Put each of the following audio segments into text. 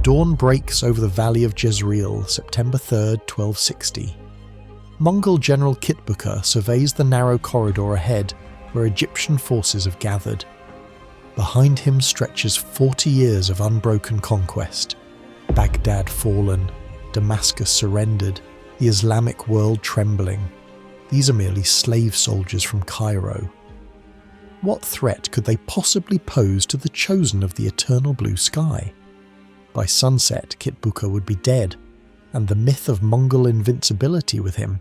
Dawn breaks over the valley of Jezreel, September 3rd, 1260. Mongol General Kitbuqa surveys the narrow corridor ahead where Egyptian forces have gathered. Behind him stretches 40 years of unbroken conquest. Baghdad fallen, Damascus surrendered, the Islamic world trembling. These are merely slave soldiers from Cairo. What threat could they possibly pose to the chosen of the eternal blue sky? By sunset, Kitbuqa would be dead, and the myth of Mongol invincibility with him.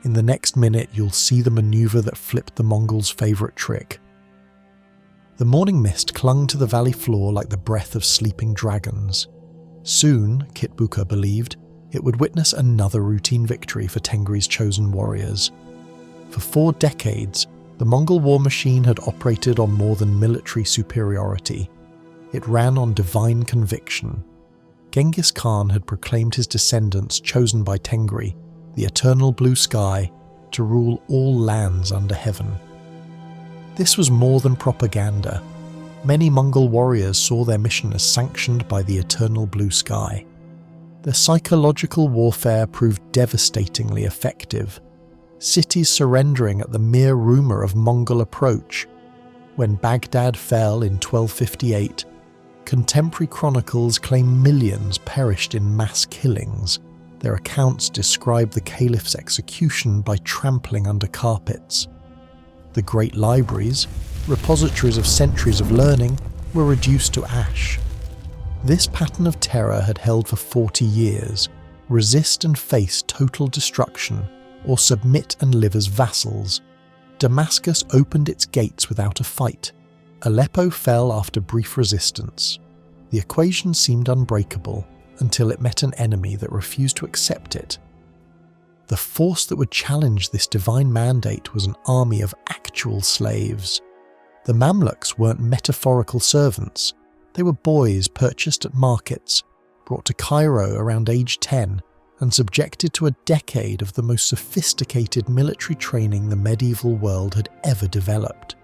In the next minute, you'll see the maneuver that flipped the Mongols' favourite trick. The morning mist clung to the valley floor like the breath of sleeping dragons. Soon, Kitbuqa believed, it would witness another routine victory for Tengri's chosen warriors. For 4 decades, the Mongol war machine had operated on more than military superiority. It ran on divine conviction. Genghis Khan had proclaimed his descendants chosen by Tengri, the eternal blue sky, to rule all lands under heaven. This was more than propaganda. Many Mongol warriors saw their mission as sanctioned by the eternal blue sky. The psychological warfare proved devastatingly effective, cities surrendering at the mere rumour of Mongol approach. When Baghdad fell in 1258, contemporary chronicles claim millions perished in mass killings. Their accounts describe the caliph's execution by trampling under carpets. The great libraries, repositories of centuries of learning, were reduced to ash. This pattern of terror had held for 40 years. Resist and face total destruction, or submit and live as vassals. Damascus opened its gates without a fight. Aleppo fell after brief resistance. The equation seemed unbreakable until it met an enemy that refused to accept it. The force that would challenge this divine mandate was an army of actual slaves. The Mamluks weren't metaphorical servants. They were boys purchased at markets, brought to Cairo around age 10, and subjected to a decade of the most sophisticated military training the medieval world had ever developed.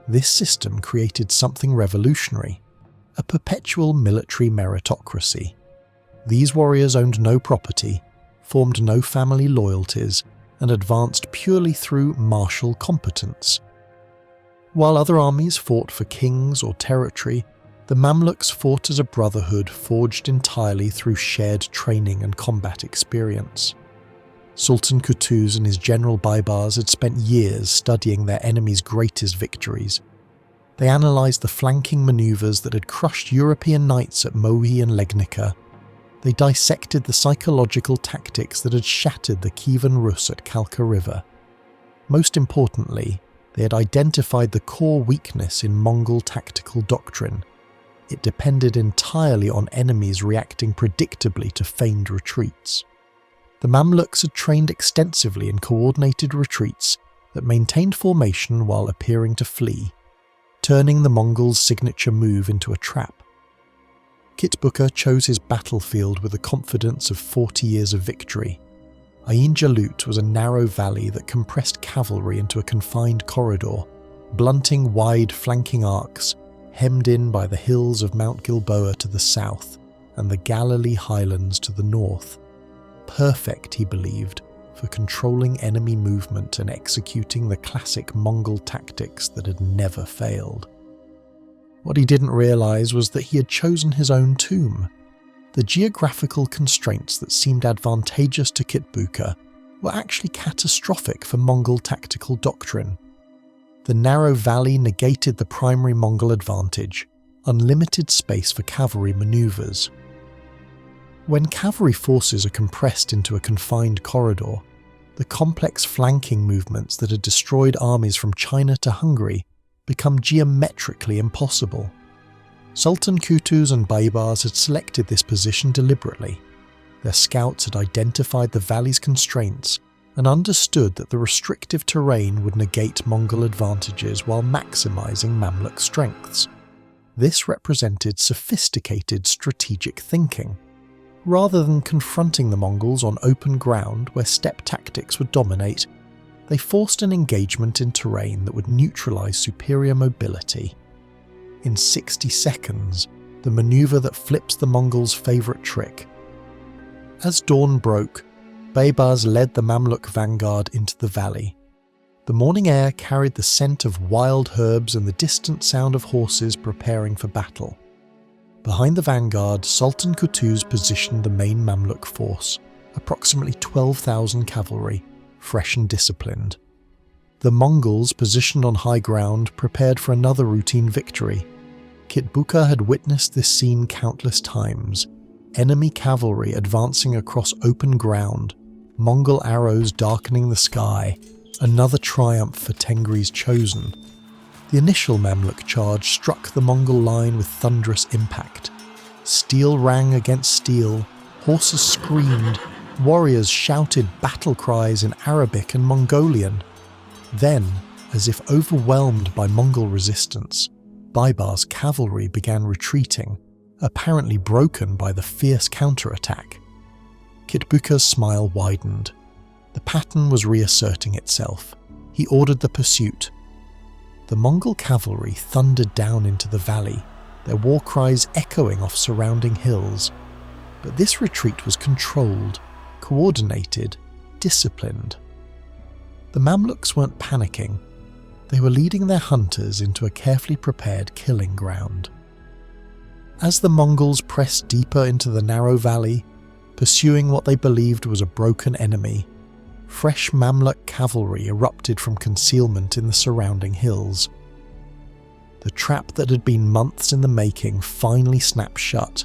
This system created something revolutionary, a perpetual military meritocracy. These warriors owned no property, formed no family loyalties, and advanced purely through martial competence. While other armies fought for kings or territory, the Mamluks fought as a brotherhood forged entirely through shared training and combat experience. Sultan Qutuz and his general Baybars had spent years studying their enemy's greatest victories. They analysed the flanking manoeuvres that had crushed European knights at Mohi and Legnica. They dissected the psychological tactics that had shattered the Kievan Rus at Kalka River. Most importantly, they had identified the core weakness in Mongol tactical doctrine. It depended entirely on enemies reacting predictably to feigned retreats. The Mamluks had trained extensively in coordinated retreats that maintained formation while appearing to flee, turning the Mongols' signature move into a trap. Kitbuqa chose his battlefield with the confidence of 40 years of victory. Ain Jalut was a narrow valley that compressed cavalry into a confined corridor, blunting wide flanking arcs, hemmed in by the hills of Mount Gilboa to the south and the Galilee highlands to the north. Perfect, he believed, for controlling enemy movement and executing the classic Mongol tactics that had never failed. What he didn't realise was that he had chosen his own tomb. The geographical constraints that seemed advantageous to Kitbuqa were actually catastrophic for Mongol tactical doctrine. The narrow valley negated the primary Mongol advantage, unlimited space for cavalry manoeuvres. When cavalry forces are compressed into a confined corridor, the complex flanking movements that had destroyed armies from China to Hungary become geometrically impossible. Sultan Qutuz and Baybars had selected this position deliberately. Their scouts had identified the valley's constraints and understood that the restrictive terrain would negate Mongol advantages while maximising Mamluk strengths. This represented sophisticated strategic thinking. Rather than confronting the Mongols on open ground where steppe tactics would dominate, they forced an engagement in terrain that would neutralise superior mobility. In 60 seconds, the maneuver that flips the Mongols' favourite trick. As dawn broke, Baybars led the Mamluk vanguard into the valley. The morning air carried the scent of wild herbs and the distant sound of horses preparing for battle. Behind the vanguard, Sultan Qutuz positioned the main Mamluk force, approximately 12,000 cavalry, fresh and disciplined. The Mongols, positioned on high ground, prepared for another routine victory. Kitbuqa had witnessed this scene countless times. Enemy cavalry advancing across open ground, Mongol arrows darkening the sky, another triumph for Tengri's chosen. The initial Mamluk charge struck the Mongol line with thunderous impact. Steel rang against steel, horses screamed, warriors shouted battle cries in Arabic and Mongolian. Then, as if overwhelmed by Mongol resistance, Baybar's cavalry began retreating, apparently broken by the fierce counterattack. Kitbuqa's smile widened. The pattern was reasserting itself. He ordered the pursuit. The Mongol cavalry thundered down into the valley, their war cries echoing off surrounding hills. But this retreat was controlled, coordinated, disciplined. The Mamluks weren't panicking. They were leading their hunters into a carefully prepared killing ground. As the Mongols pressed deeper into the narrow valley, pursuing what they believed was a broken enemy, fresh Mamluk cavalry erupted from concealment in the surrounding hills. The trap that had been months in the making finally snapped shut.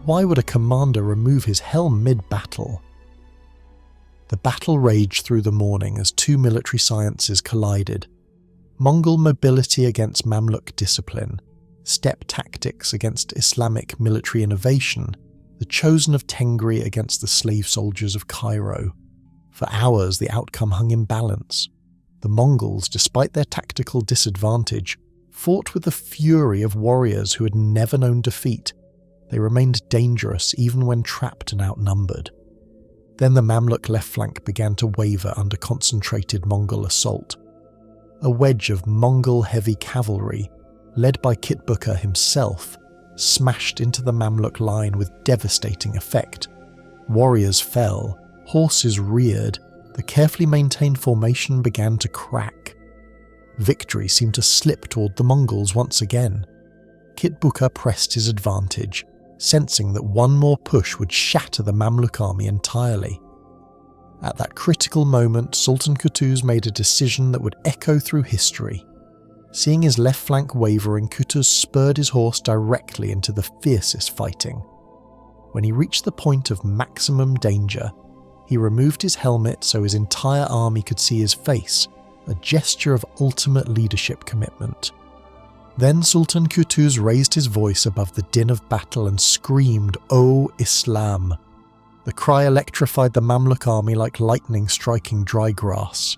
Why would a commander remove his helm mid-battle? The battle raged through the morning as two military sciences collided. Mongol mobility against Mamluk discipline, steppe tactics against Islamic military innovation, the chosen of Tengri against the slave soldiers of Cairo. For hours the outcome hung in balance. The Mongols, despite their tactical disadvantage, fought with the fury of warriors who had never known defeat. They remained dangerous even when trapped and outnumbered. Then the Mamluk left flank began to waver under concentrated Mongol assault. A wedge of Mongol heavy cavalry, led by Kitbuqa himself, smashed into the Mamluk line with devastating effect. Warriors fell, horses reared, the carefully maintained formation began to crack. Victory seemed to slip toward the Mongols once again. Kitbuqa pressed his advantage, sensing that one more push would shatter the Mamluk army entirely. At that critical moment, Sultan Qutuz made a decision that would echo through history. Seeing his left flank wavering, Qutuz spurred his horse directly into the fiercest fighting. When he reached the point of maximum danger, he removed his helmet so his entire army could see his face, a gesture of ultimate leadership commitment. Then Sultan Qutuz raised his voice above the din of battle and screamed, "O Islam!" The cry electrified the Mamluk army like lightning striking dry grass.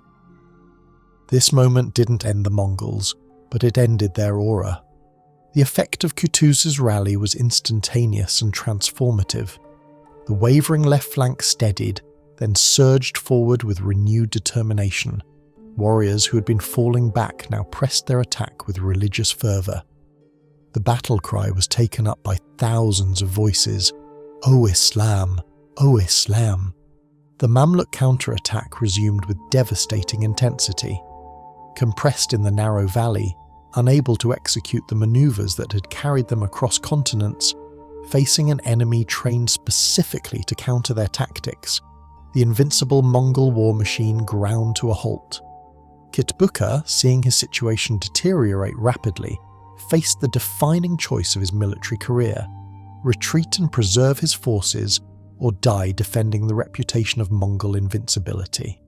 This moment didn't end the Mongols, but it ended their aura. The effect of Qutuz's rally was instantaneous and transformative. The wavering left flank steadied, then surged forward with renewed determination. Warriors who had been falling back now pressed their attack with religious fervour. The battle cry was taken up by thousands of voices. "O Islam! O Islam!" The Mamluk counterattack resumed with devastating intensity. Compressed in the narrow valley, unable to execute the manoeuvres that had carried them across continents, facing an enemy trained specifically to counter their tactics, the invincible Mongol war machine ground to a halt. Kitbuqa, seeing his situation deteriorate rapidly, faced the defining choice of his military career: retreat and preserve his forces, or die defending the reputation of Mongol invincibility.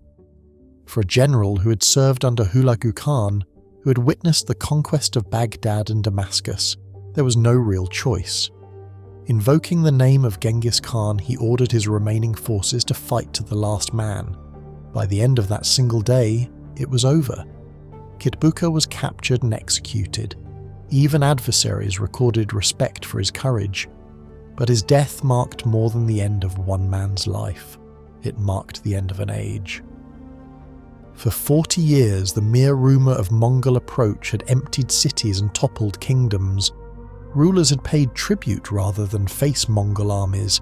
For a general who had served under Hulagu Khan, who had witnessed the conquest of Baghdad and Damascus, there was no real choice. Invoking the name of Genghis Khan, he ordered his remaining forces to fight to the last man. By the end of that single day, it was over. Kitbuqa was captured and executed. Even adversaries recorded respect for his courage. But his death marked more than the end of one man's life. It marked the end of an age. For 40 years, the mere rumour of Mongol approach had emptied cities and toppled kingdoms. Rulers had paid tribute rather than face Mongol armies.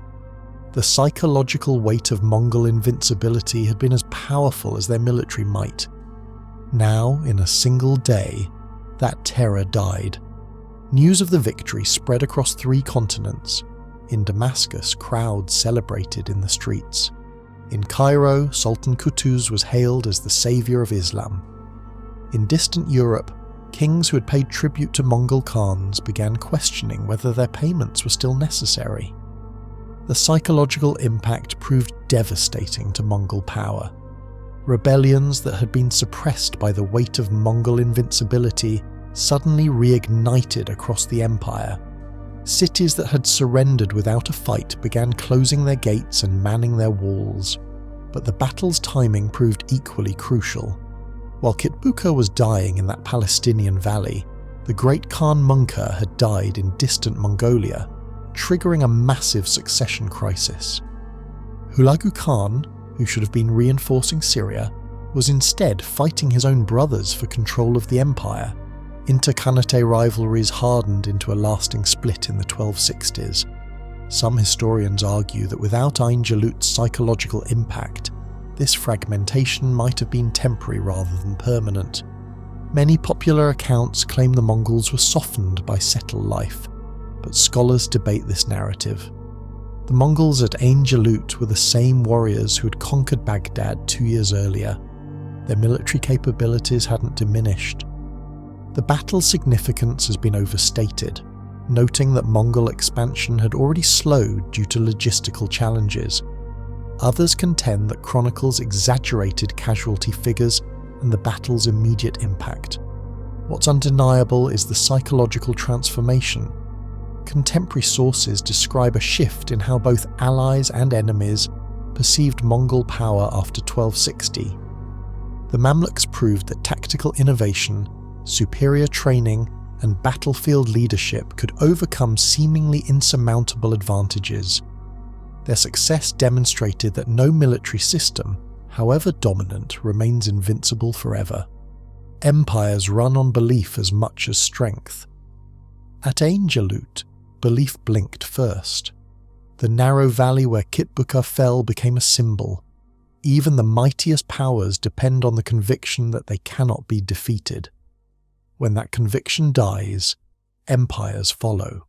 The psychological weight of Mongol invincibility had been as powerful as their military might. Now, in a single day, that terror died. News of the victory spread across 3 continents. In Damascus, crowds celebrated in the streets. In Cairo, Sultan Qutuz was hailed as the saviour of Islam. In distant Europe, kings who had paid tribute to Mongol Khans began questioning whether their payments were still necessary. The psychological impact proved devastating to Mongol power. Rebellions that had been suppressed by the weight of Mongol invincibility suddenly reignited across the empire. Cities that had surrendered without a fight began closing their gates and manning their walls. But the battle's timing proved equally crucial. While Kitbuqa was dying in that Palestinian valley, the great Khan Munka had died in distant Mongolia, triggering a massive succession crisis. Hulagu Khan, who should have been reinforcing Syria, was instead fighting his own brothers for control of the empire. Interkhanate rivalries hardened into a lasting split in the 1260s. Some historians argue that without Ain Jalut's psychological impact, this fragmentation might have been temporary rather than permanent. Many popular accounts claim the Mongols were softened by settled life, but scholars debate this narrative. The Mongols at Ain Jalut were the same warriors who had conquered Baghdad 2 years earlier. Their military capabilities hadn't diminished. The battle's significance has been overstated, noting that Mongol expansion had already slowed due to logistical challenges. Others contend that chronicles exaggerated casualty figures and the battle's immediate impact. What's undeniable is the psychological transformation. Contemporary sources describe a shift in how both allies and enemies perceived Mongol power after 1260. The Mamluks proved that tactical innovation, superior training, and battlefield leadership could overcome seemingly insurmountable advantages. Their success demonstrated that no military system, however dominant, remains invincible forever. Empires run on belief as much as strength. At Ain Jalut, belief blinked first. The narrow valley where Kitbuqa fell became a symbol. Even the mightiest powers depend on the conviction that they cannot be defeated. When that conviction dies, empires follow.